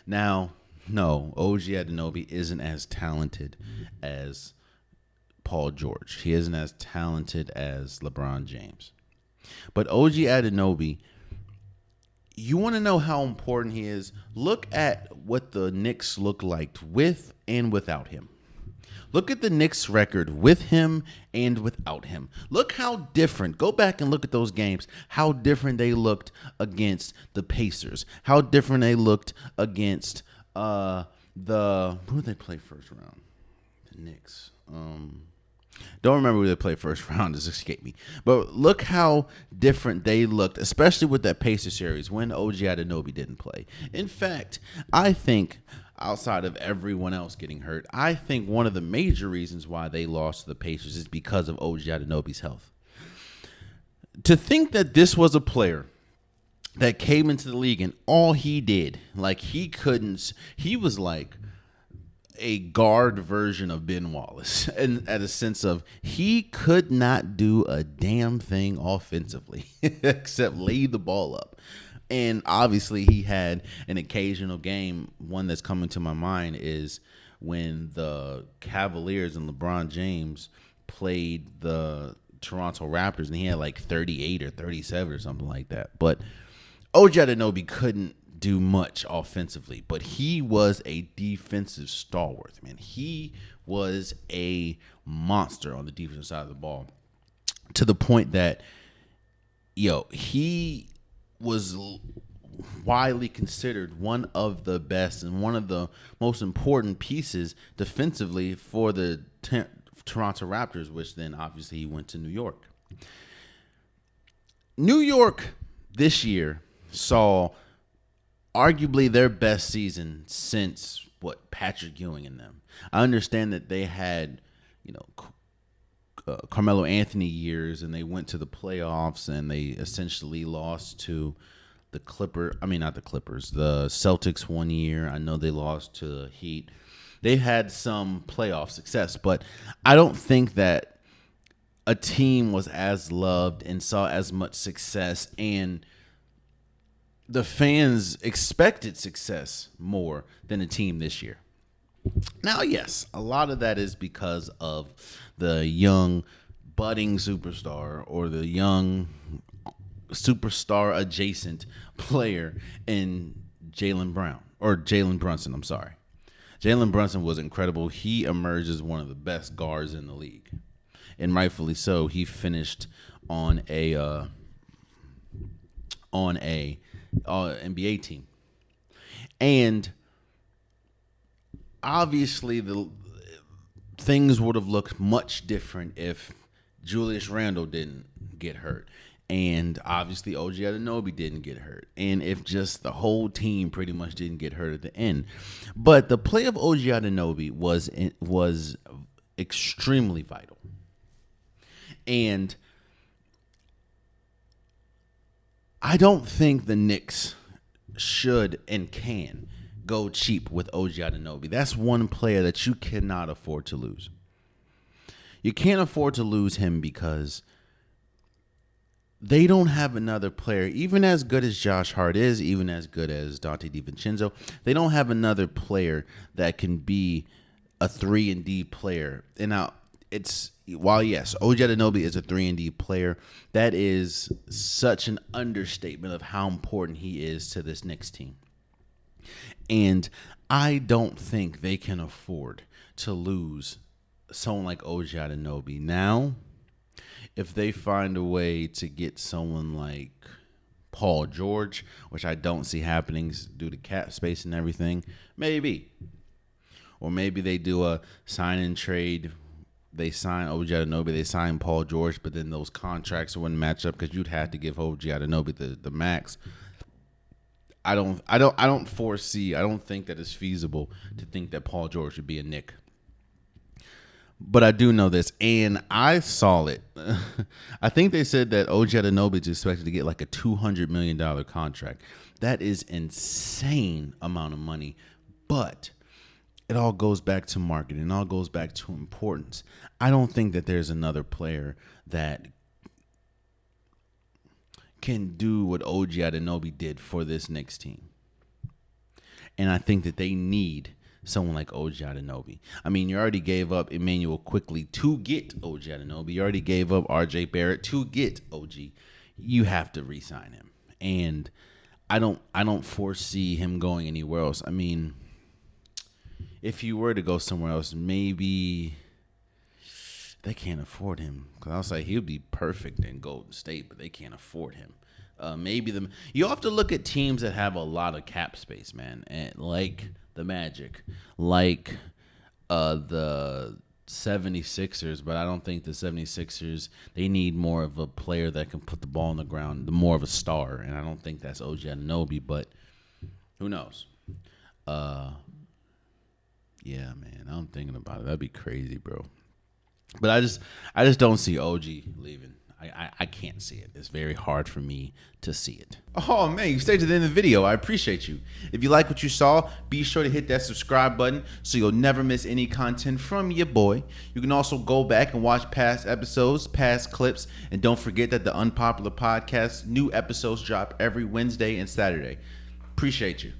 Now, no, OG Anunoby isn't as talented as Paul George. He isn't as talented as LeBron James. But OG Anunoby, you want to know how important he is? Look at what the Knicks look like with and without him. Look at the Knicks record with him and without him. Look how different. Go back and look at those games. How different they looked against the Pacers. How different they looked against who did they play first round? The Knicks. Don't remember who they played first round. Just escaped me. But look how different they looked, especially with that Pacers series when OG Anunoby didn't play. In fact, I think outside of everyone else getting hurt, I think one of the major reasons why they lost to the Pacers is because of OG Anunoby's health. To think that this was a player that came into the league and all he did, he was like a guard version of Ben Wallace, and at a sense of he could not do a damn thing offensively except lay the ball up. And obviously he had an occasional game. One that's coming to my mind is when the Cavaliers and LeBron James played the Toronto Raptors, and he had like 38 or 37 or something like that. But OG Anunoby couldn't do much offensively, but he was a defensive stalwart, man. He was a monster on the defensive side of the ball, to the point that, he was widely considered one of the best and one of the most important pieces defensively for the Toronto Raptors, which then obviously he went to New York. New York this year saw arguably their best season since Patrick Ewing and them. I understand that they had, Carmelo Anthony years, and they went to the playoffs, and they essentially lost to the Celtics one year. I know they lost to the Heat. They had some playoff success, but I don't think that a team was as loved and saw as much success, and the fans expected success more than a team this year. Now, yes, a lot of that is because of the young budding superstar or the young superstar adjacent player in Jalen Brunson. I'm sorry. Jalen Brunson was incredible. He emerged as one of the best guards in the league, and rightfully so. He finished on a NBA team, and obviously the things would have looked much different if Julius Randle didn't get hurt, and obviously OG Anunoby didn't get hurt, and if just the whole team pretty much didn't get hurt at the end. But the play of OG Anunoby was extremely vital, and I don't think the Knicks should and can go cheap with OG Anunoby. That's one player that you cannot afford to lose. You can't afford to lose him because they don't have another player, even as good as Josh Hart is, even as good as Dante DiVincenzo, they don't have another player that can be a 3-and-D player. And now, while yes, OG Anunoby is a 3-and-D player, that is such an understatement of how important he is to this Knicks team. And I don't think they can afford to lose someone like OG Anunoby. Now, if they find a way to get someone like Paul George, which I don't see happening due to cap space and everything, maybe. Or maybe they do a sign and trade. They sign OG Anunoby, they sign Paul George, but then those contracts wouldn't match up because you'd have to give OG Anunoby the max. I don't think that it's feasible to think that Paul George should be a Knick. But I do know this, and I saw it. I think they said that OG Anunoby is expected to get like a $200 million contract. That is insane amount of money, but it all goes back to marketing. It all goes back to importance. I don't think that there's another player that can do what OG Anunoby did for this Knicks team. And I think that they need someone like OG Anunoby. I mean, you already gave up Emmanuel quickly to get OG Anunoby. You already gave up RJ Barrett to get OG. You have to re-sign him. And I don't foresee him going anywhere else. I mean, if you were to go somewhere else, maybe they can't afford him. Because I was like, he'll be perfect in Golden State, but they can't afford him. You have to look at teams that have a lot of cap space, man, and like the Magic, like the 76ers, but I don't think the 76ers, they need more of a player that can put the ball on the ground, more of a star, and I don't think that's OG Anunoby, but who knows? Yeah, man, I'm thinking about it. That'd be crazy, bro. But I just don't see OG leaving. I can't see it. It's very hard for me to see it. Oh, man, you stayed to the end of the video. I appreciate you. If you like what you saw, be sure to hit that subscribe button so you'll never miss any content from your boy. You can also go back and watch past episodes, past clips, and don't forget that the Unpopular Podcast, new episodes drop every Wednesday and Saturday. Appreciate you.